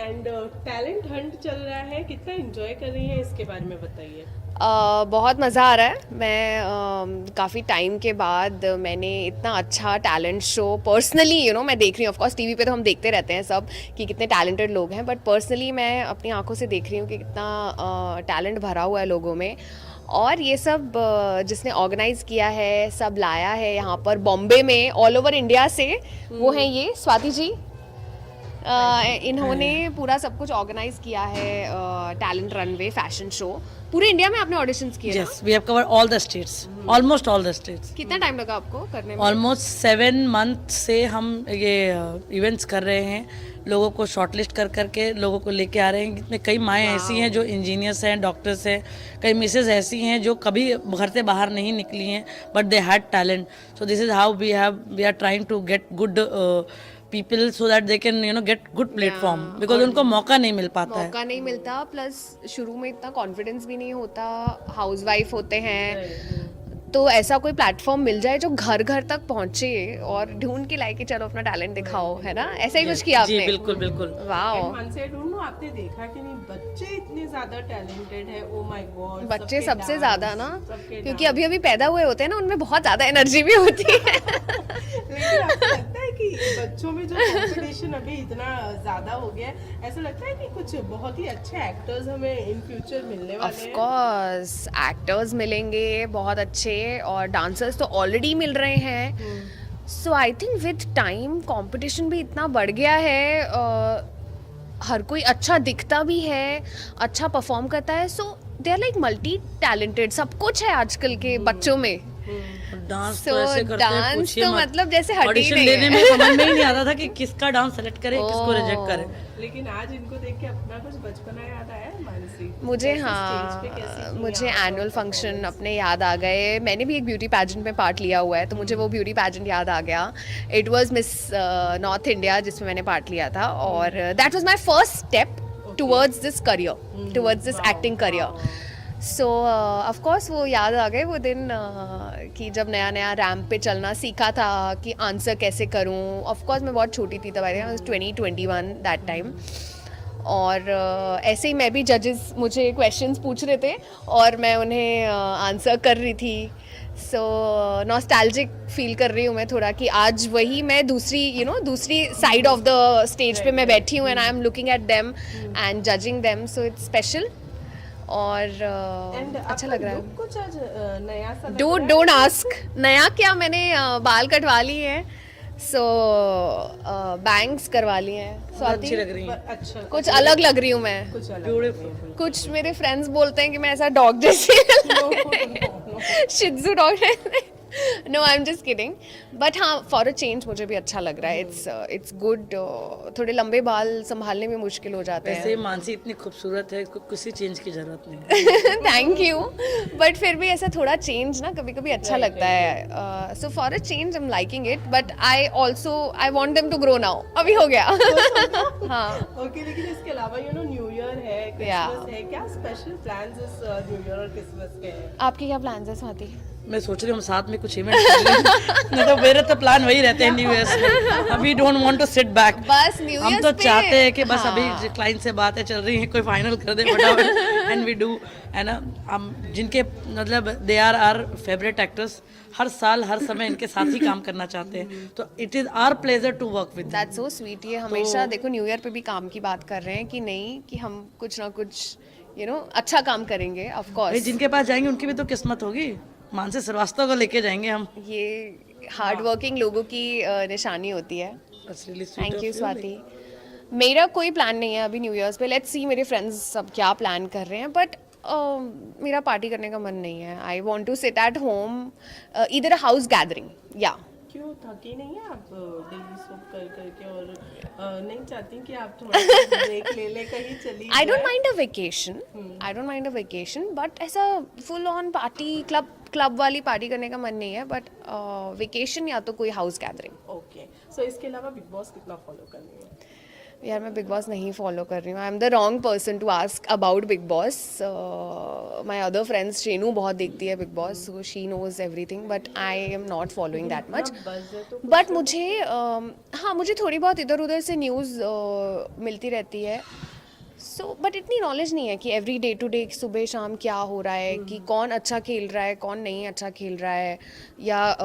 And talent Hunt चल रहा है, कितना एंजॉय कर रही हैं इसके बारे में बताइए। बहुत मज़ा आ रहा है। मैं काफ़ी टाइम के बाद मैंने इतना अच्छा टैलेंट शो पर्सनली मैं देख रही हूँ। ऑफ कोर्स टीवी पे तो हम देखते रहते हैं सब कि कितने टैलेंटेड लोग हैं, बट पर्सनली मैं अपनी आंखों से देख रही हूँ कि कितना टैलेंट भरा हुआ है लोगों में। और ये सब जिसने ऑर्गेनाइज किया है, सब लाया है यहाँ पर बॉम्बे में, ऑल ओवर इंडिया से, वो हैं ये स्वाति जी। इन्होंने पूरा सब कुछ ऑर्गेनाइज किया है, टैलेंट रनवे फैशन शो। पूरे इंडिया में आपने ऑडिशंस किए ना? Yes, we have covered all the states, almost all the states. कितना टाइम लगा आपको करने में? Almost 7 months से हम ये इवेंट्स कर रहे हैं, लोगों को शॉर्टलिस्ट कर करके लोगों को लेके आ रहे हैं। इसमें कई माएँ ऐसी हैं जो इंजीनियर्स हैं, डॉक्टर्स हैं, कई मिसेज ऐसी हैं जो कभी घर से बाहर नहीं निकली हैं, but they had talent. So this is how we are trying to get good people so that they can get good platform, because उनको मौका नहीं मिल पाता है। मौका नहीं मिलता, प्लस शुरू में इतना कॉन्फिडेंस भी नहीं होता, हाउसवाइफ होते हैं, तो ऐसा कोई प्लेटफॉर्म मिल जाए जो घर घर तक पहुंचे और ढूंढ के लाए कि चलो अपना टैलेंट दिखाओ, है ना? ऐसा ही कुछ किया जी आपने? बिल्कुल बिल्कुल। Wow, Mansi, I don't know आपने देखा कि नहीं, बच्चे इतने ज्यादा टैलेंटेड है, ओ माय गॉड। बच्चे सबसे ज्यादा ना, क्योंकि अभी अभी पैदा हुए होते हैं ना, उनमें बहुत ज्यादा एनर्जी भी होती है। लेकिन आपको लगता है कि बच्चों में जो कंपटीशन अभी इतना ज्यादा हो गया है, ऐसा लगता है कि कुछ बहुत ही अच्छे एक्टर्स हमें इन फ्यूचर मिलने वाले ऑफ हैं? कोर्स एक्टर्स मिलेंगे बहुत अच्छे, और डांसर्स तो ऑलरेडी मिल रहे हैं। So I think with time competition भी इतना बढ़ गया है, हर कोई अच्छा दिखता भी है, अच्छा परफॉर्म करता है, so they are like multi talented, सब कुछ है आजकल के बच्चों में। डांस So, तो ऐसे करते हैं, डांस पूछिए तो मत। मतलब जैसे हट ही ऑडिशन नहीं देने है। में समझ में ही नहीं आता था कि किसका डांस सेलेक्ट करें, किसको रिजेक्ट करें। लेकिन आज इनको देख के अपना कुछ बचपना याद आया है मानसी? मुझे कैसे स्टेज पे कैसे हाँ, किया मुझे आपका एनुअल फंक्शन performance? अपने याद आ गए। मैंने भी एक ब्यूटी पैजेंट में पार्ट लिया हुआ है, तो मुझे वो ब्यूटी पैजेंट याद आ गया। It was miss north India जिसमें मैंने पार्ट लिया था, और that was my first step towards this career, towards this acting career. So of course वो याद आ गए वो दिन, कि जब नया नया रैम्प पे चलना सीखा था कि आंसर कैसे करूं। ऑफ कोर्स मैं बहुत छोटी थी तब, आई थिंक 2021 दैट टाइम। और ऐसे ही मैं भी, जजेस मुझे क्वेश्चंस पूछ रहे थे और मैं उन्हें आंसर कर रही थी। सो नॉस्टैल्जिक फील कर रही हूँ मैं थोड़ा, कि आज वही मैं दूसरी दूसरी साइड ऑफ द स्टेज पे मैं बैठी हूँ, and I am looking at them and judging them, so it's special और And अच्छा आपका लग रहा है। look कुछ आज नया सा लग डोंट रहा है? डोंट आस्क, नया क्या, मैंने बाल कटवा लिए हैं, सो बैंग्स करवा लिए हैं। अच्छी स्वाति, लग रही है। अच्छा, कुछ अलग लग रही हूँ मैं। कुछ अलग। ब्यूटीफुल। कुछ मेरे फ्रेंड्स बोलते हैं कि मैं ऐसा डॉग जैसी shih tzu dog. No, I am just kidding, but हाँ, फॉर अ चेंज मुझे भी अच्छा लग रहा है। It's good. थोड़े लंबे बाल संभालने में मुश्किल हो जाते वैसे हैं। मानसी इतनी खूबसूरत है, इसको किसी चेंज की जरूरत नहीं है। थैंक यू, बट फिर भी ऐसा थोड़ा चेंज ना कभी कभी अच्छा लगता है। So for a change I am liking it, but I want them to grow now. अभी हो गया। हाँ, ओके, लेकिन इसके अलावा न्यू ईयर है, क्रिसमस है, क्या स्पेशल प्लान्स इस न्यू ईयर और क्रिसमस के हैं? आपके क्या प्लान्स है स्वाति? मैं सोच रही हूँ हम साथ में कुछ इवेंट कर लें। नहीं तो मेरे तो प्लान वही रहते हैं न्यू ईयर में, अभी don't want to sit back. बस न्यू हम ईयर तो चाहते हैं कि बस हाँ। अभी क्लाइंट से बातें चल रही हैं, कोई फाइनल कर दे फटाफट, एंड वी डू, है ना। हम जिनके मतलब they are are favourite actors, हर साल हर समय इनके साथ ही काम करना चाहते हैं, तो it is our pleasure to work with. That's so sweet. ये हमेशा देखो न्यू ईयर पे भी काम की बात कर रहे हैं कि नहीं, कि हम कुछ ना कुछ अच्छा काम करेंगे। ऑफ कोर्स जिनके पास जाएंगे उनकी भी तो किस्मत होगी। मानसी श्रीवास्तव को लेके जाएंगे हम। ये हार्ड वर्किंग लोगों की निशानी होती है। That's really sweet thank of you you. Swati. मेरा कोई प्लान नहीं है अभी न्यू ईयर्स पे। लेट्स सी मेरे फ्रेंड्स सब क्या प्लान कर रहे हैं, बट मेरा पार्टी करने का मन नहीं है। I want to sit at home, इधर अ हाउस गैदरिंग, या क्यों थकी नहीं है आप डेली सब कर करके, और नहीं चाहती कि आप थोड़ा ब्रेक ले कहीं चली आई डोंट जाए? Mind a vacation, I don't mind a vacation, but ऐसा फुल ऑन पार्टी, क्लब वाली पार्टी करने का मन नहीं है, बट वेकेशन या तो कोई हाउस गैदरिंग। ओके, सो इसके अलावा बिग बॉस कितना फॉलो कर रही है? यार मैं बिग बॉस नहीं फॉलो कर रही हूँ. I am the wrong person to ask about Bigg Boss. My other friends Shenu बहुत देखती है Bigg Boss, so she knows everything, but I am not following that much. But मुझे हाँ, मुझे थोड़ी बहुत इधर उधर से न्यूज़ मिलती रहती है. सो बट इतनी नॉलेज नहीं है कि एवरी डे टू डे सुबह शाम क्या हो रहा है, कि कौन अच्छा खेल रहा है, कौन नहीं अच्छा खेल रहा है, या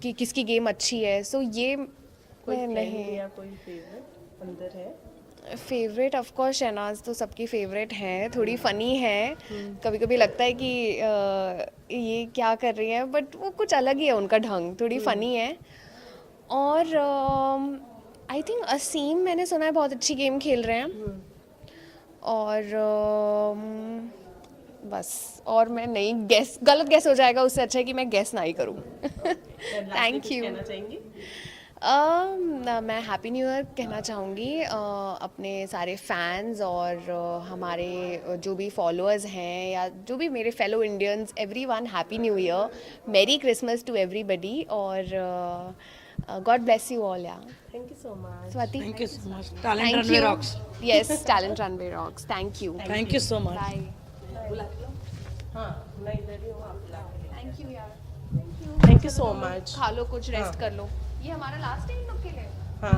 कि किसकी गेम अच्छी है. सो ये कोई मैं friend नहीं. या कोई फेवरेट अंदर है? फेवरेट ऑफ कोर्स शहनाज तो सबकी फेवरेट हैं. थोड़ी फ़नी है, कभी कभी लगता है कि ये क्या कर रही है, बट वो कुछ अलग ही है उनका ढंग, थोड़ी फ़नी है. और आई थिंक असीम, मैंने सुना है बहुत अच्छी गेम खेल रहे हैं. और बस, और मैं नहीं गेस, गलत गेस हो जाएगा, उससे अच्छा है कि मैं गेस ना ही करूँ. Thank you. कहना चाहेंगी? मैं हैप्पी न्यू ईयर कहना चाहूँगी अपने सारे फैंस और हमारे जो भी फॉलोअर्स हैं, या जो भी मेरे fellow Indians, everyone happy new year, merry Christmas to everybody, और गॉड ब्लेस यू ऑल. या thank you so much. Swati, thank you so much. Talent thank runway you. Rocks. Yes, talent runway rocks. Thank you. Thank you so much. Bye. हाँ, मैं इधर ही हूँ, आप बुला के. थैंक यू यार. Thank you so much. खा लो कुछ, रेस्ट कर लो. ये हमारा लास्ट टाइम लोग के लिए. हाँ.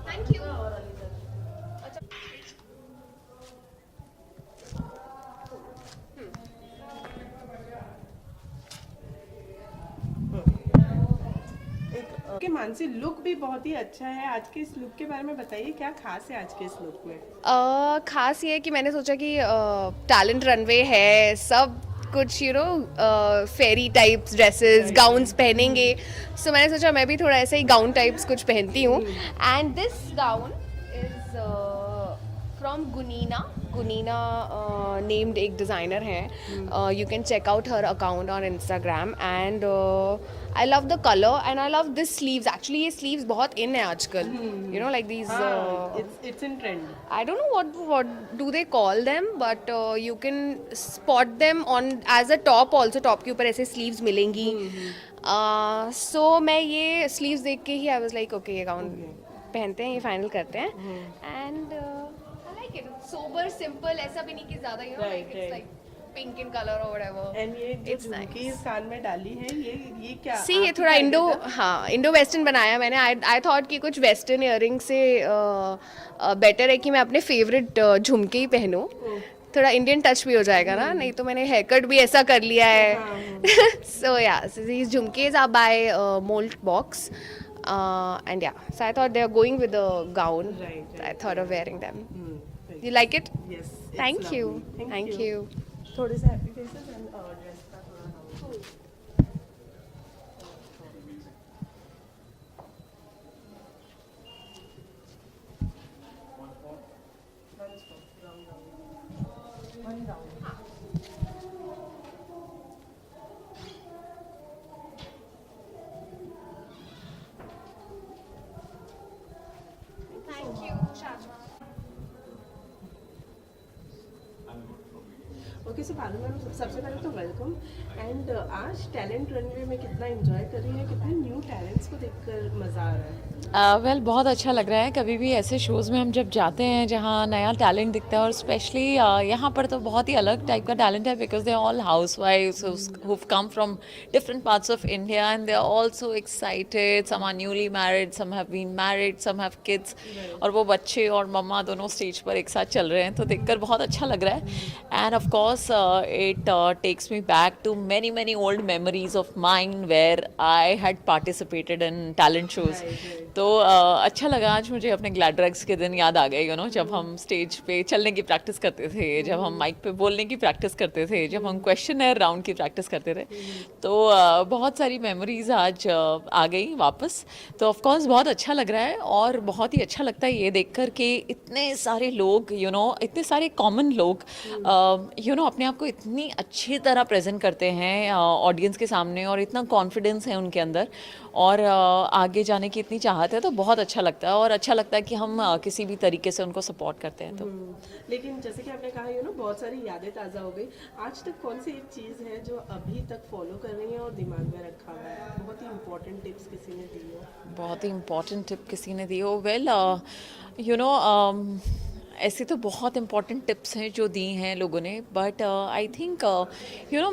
Thank you. के मानसी लुक भी बहुत ही अच्छा है. आज के इस लुक के बारे में बताइए, क्या खास है आज के इस लुक में? खास ये है कि मैंने सोचा कि टैलेंट रनवे है, सब कुछ you know fairy types dresses, gowns पहनेंगे. सो मैंने सोचा मैं भी थोड़ा ऐसे ही गाउन टाइप्स कुछ पहनती हूँ. And this gown is from Gunina. Gunina named एक डिज़ाइनर हैं. You can check out her account on Instagram. And I love the colour and I love this sleeves. Actually ये स्लीव्स बहुत इन है आजकल, you know, like these. It's in trend. I don't know what do they call them, but you can spot them on as a top also. Top के ऊपर ऐसे sleeves मिलेंगी. So मैं ये sleeves देख के ही I was like okay, ये gown पहनते हैं, ये फाइनल करते हैं. And I like it. Sober, simple, ऐसा भी नहीं कि ज़्यादा, you know, Right, like it's right. like pink in color or whatever. And ये जो It's झुमकी nice. कान में डाली है, ये क्या? सी ये आप थोड़ा ही इंडो, idea था? हाँ, इंडो वेस्टर्न बनाया मैंने. आई थॉट कि कुछ वेस्टर्न इयरिंग से बेटर है कि मैं अपने फेवरेट झुमके ही पहनूं. थोड़ा इंडियन टच भी हो जाएगा ना, नहीं तो मैंने हेयर कट भी ऐसा कर लिया है. सो या, these झुमकेज are by Molt Box. And yeah, so I thought they are going with the gown. Right, So I thought of wearing them. Right. You like it? Yes. it's Thank you. lovely. Thank you. थोड़े से happy faces and dress का थोड़ा हम. Thank you, Shazma. Okay, so Bhanu ma'am, सबसे पहले तो welcome. And आज talent runway में कितना एंजॉय कर रही है, कितने न्यू टैलेंट्स को देखकर मज़ा आ रहा है? वेल बहुत अच्छा लग रहा है. कभी भी ऐसे शोज़ में हम जब जाते हैं जहाँ नया टैलेंट दिखता है, और स्पेशली यहाँ पर तो बहुत ही अलग टाइप का टैलेंट है, because they all house wives who come from different parts of India, and they are all so excited. Some are newly married, some have been married, some have kids, और वो बच्चे और मम्मा दोनों stage पर एक साथ चल रहे हैं, तो देखकर बहुत अच्छा लग रहा है. End of course it takes me back to many old memories of mine where I had participated in talent shows. तो अच्छा लगा आज मुझे. अपने ग्लैड्रग्स के दिन याद आ गए, यू नो, जब हम स्टेज पे चलने की प्रैक्टिस करते थे, जब हम माइक पे बोलने की प्रैक्टिस करते थे, जब हम क्वेश्चनर राउंड की प्रैक्टिस करते थे. तो बहुत सारी मेमोरीज आज आ गई वापस. तो ऑफ कोर्स बहुत अच्छा लग रहा है, और बहुत ही अच्छा लगता है ये देखकर कि इतने सारे लोग, यू नो, इतने सारे कॉमन लोग, यू नो, अपने अपने आप को इतनी अच्छी तरह प्रेजेंट करते हैं ऑडियंस के सामने, और इतना कॉन्फिडेंस है उनके अंदर, और आगे जाने की इतनी चाहत है, तो बहुत अच्छा लगता है। और अच्छा लगता है कि हम किसी भी तरीके से उनको सपोर्ट करते हैं। तो लेकिन जैसे कि आपने कहा बहुत सारी यादें ताज़ा हो गई, आज तक कौन सी एक चीज़ है जो अभी तक फॉलो कर रही है और दिमाग में रखा हुआ है? बहुत ही इंपॉर्टेंट टिप्स किसी ने दी हो? बहुत ही इम्पोर्टेंट टिप किसी ने दी हो? वेल ऐसे तो बहुत इम्पॉर्टेंट टिप्स हैं जो दी हैं लोगों ने, बट आई थिंक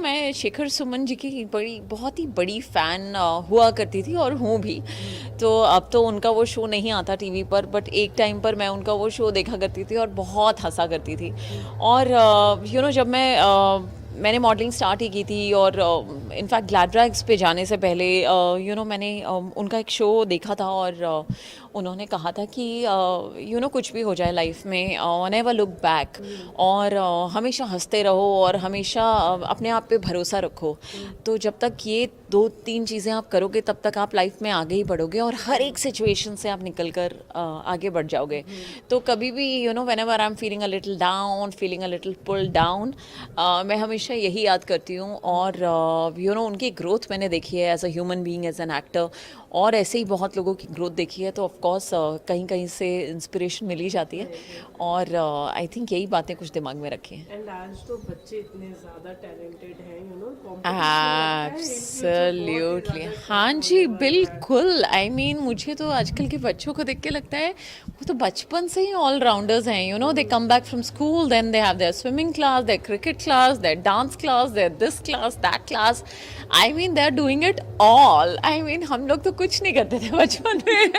मैं शेखर सुमन जी की बहुत ही बड़ी फ़ैन हुआ करती थी, और हूँ भी। तो अब तो उनका वो शो नहीं आता टीवी पर, बट एक टाइम पर मैं उनका वो शो देखा करती थी और बहुत हंसा करती थी। और जब मैंने मॉडलिंग स्टार्ट ही की थी, और इनफैक्ट ग्लैड रैग्स पे जाने से पहले मैंने उनका एक शो देखा था, और उन्होंने कहा था कि कुछ भी हो जाए लाइफ में, नेवर लुक बैक, और हमेशा हंसते रहो, और हमेशा अपने आप पे भरोसा रखो। तो जब तक ये 2-3 चीज़ें आप करोगे, तब तक आप लाइफ में आगे ही बढ़ोगे, और हर एक सिचुएशन से आप निकल कर आगे बढ़ जाओगे। तो कभी भी whenever I am feeling a little down, feeling a little pull down, मैं हमेशा यही याद करती हूँ। और उनकी ग्रोथ मैंने देखी है as a human being, as an actor, और ऐसे ही बहुत लोगों की ग्रोथ देखी है। तो ऑफ कोर्स कहीं कहीं से इंस्पिरेशन मिल ही जाती है, और आई थिंक यही बातें कुछ दिमाग में रखी हैं। एंड आज तो बच्चे इतने ज़्यादा टैलेंटेड हैं, एब्सोल्युटली, हाँ जी, बिल्कुल। आई मीन मुझे तो आजकल के बच्चों को देख के लगता है वो तो बचपन से ही ऑलराउंडर्स हैं। They come back from school, then they have their swimming class, their cricket class, their dance class, their this class, that class. I mean they are doing it all. I mean हम लोग तो कुछ नहीं करते थे बचपन में।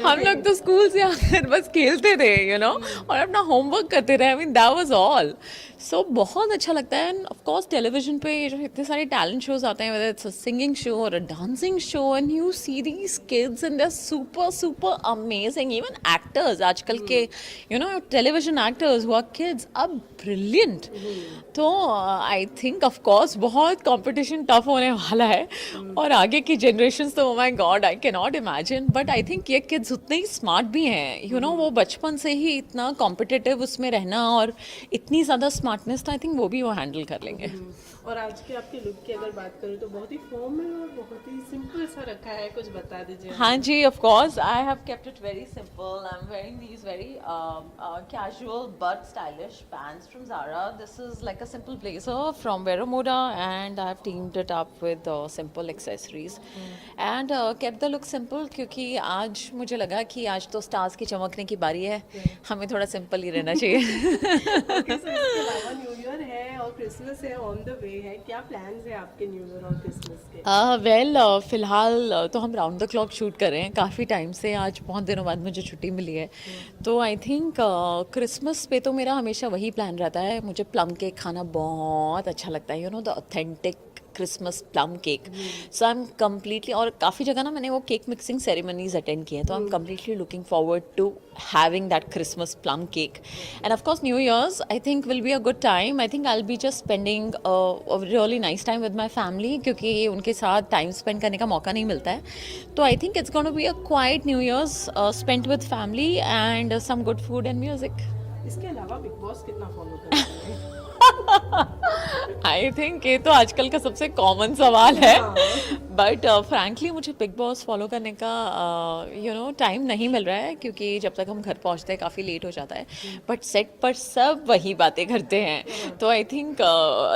हम लोग तो स्कूल से आकर बस खेलते थे और अपना होमवर्क करते थे। I mean that was all. So बहुत अच्छा लगता है। एंड ऑफ कोर्स टेलीविजन पे जो इतने सारे टैलेंट शोज आते हैं, whether it's a singing show or a dancing show, and you see these kids and they're super amazing. Even actors आजकल के television actors who are kids are brilliant. तो I think of course बहुत competition tough होने वाला है, और आगे की जनरेशन तो my God I can not imagine. But I think ये किड्स उतने ही स्मार्ट भी हैं। वो बचपन से ही इतना कॉम्पिटिटिव उसमें रहना, और इतनी ज़्यादा स्मार्टनेस, तो आई थिंक वो भी वो हैंडल कर लेंगे। और आज के आपके लुक की अगर बात करूँ तो बहुत ही फॉर्म में और बहुत ही सिंपल सा रखा है, कुछ बता दीजिए। हाँ जी, of course I have kept it very simple. I am wearing these very casual but stylish pants from Zara. This is like a simple blazer from Vero Moda, and I have teamed it up with simple accessories and kept the look simple, क्योंकि आज मुझे लगा कि आज तो stars की चमकने की बारी है, हमें थोड़ा सिंपल ही रहना चाहिए। Okay, so इसके अलावा न्यू ईयर है और क्रिसमस है, ऑन द वे है, क्या प्लान्स है आपके न्यू ईयर और क्रिसमस के? वेल फिलहाल तो हम राउंड द क्लॉक शूट कर रहे हैं काफ़ी टाइम से। आज बहुत दिनों बाद मुझे छुट्टी मिली है, तो आई थिंक क्रिसमस पे तो मेरा हमेशा वही प्लान रहता है। मुझे प्लम केक खाना बहुत अच्छा लगता है, the authentic Christmas plum cake. So I am completely, और काफ़ी जगह ना मैंने वो केक मिक्सिंग सेरेमनीज अटेंड की हैं, तो I am completely looking forward to having that Christmas plum cake. And of course New Year's I think will be a good time. I think I'll be just spending a really nice time with my family, क्योंकि उनके साथ time spend करने का मौका नहीं मिलता है। तो I think it's going to be a quiet New Year's spent with family and some good food and music. इसके अलावा बिग बॉस कितना फॉलो करते हैं? आई थिंक ये तो आजकल का सबसे कॉमन सवाल है, बट फ्रैंकली मुझे बिग बॉस फॉलो करने का टाइम नहीं मिल रहा है, क्योंकि जब तक हम घर पहुंचते हैं काफ़ी लेट हो जाता है। बट सेट पर सब वही बातें करते हैं, तो आई थिंक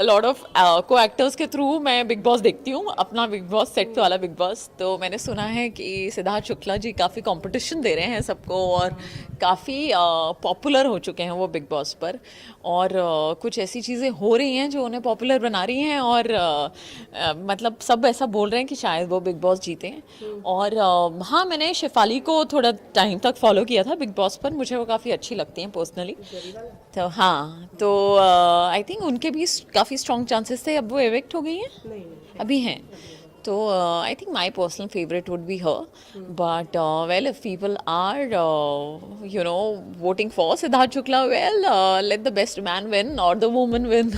लॉट ऑफ को एक्टर्स के थ्रू मैं बिग बॉस देखती हूँ, अपना बिग बॉस, सेट वाला बिग बॉस। तो मैंने सुना है कि सिद्धार्थ शुक्ला जी काफ़ी कॉम्पिटिशन दे रहे हैं सबको, और काफ़ी पॉपुलर हो चुके हैं वो बिग बॉस पर, और कुछ ऐसी चीज़ें हो रही हैं जो उन्हें पॉपुलर बना रही हैं, और मतलब सब ऐसा बोल रहे हैं कि शायद वो बिग बॉस जीतें। और हाँ, मैंने शेफाली को थोड़ा टाइम तक फॉलो किया था बिग बॉस पर, मुझे वो काफ़ी अच्छी लगती हैं पर्सनली। तो हाँ, तो आई थिंक उनके भी काफ़ी स्ट्रॉन्ग चांसेस थे। अब वो एविक्ट हो गई हैं? नहीं, अभी हैं। तो I think my personal favourite would be her, but well if people are voting for Siddharth Shukla, well let the best man win और द वुमन विन।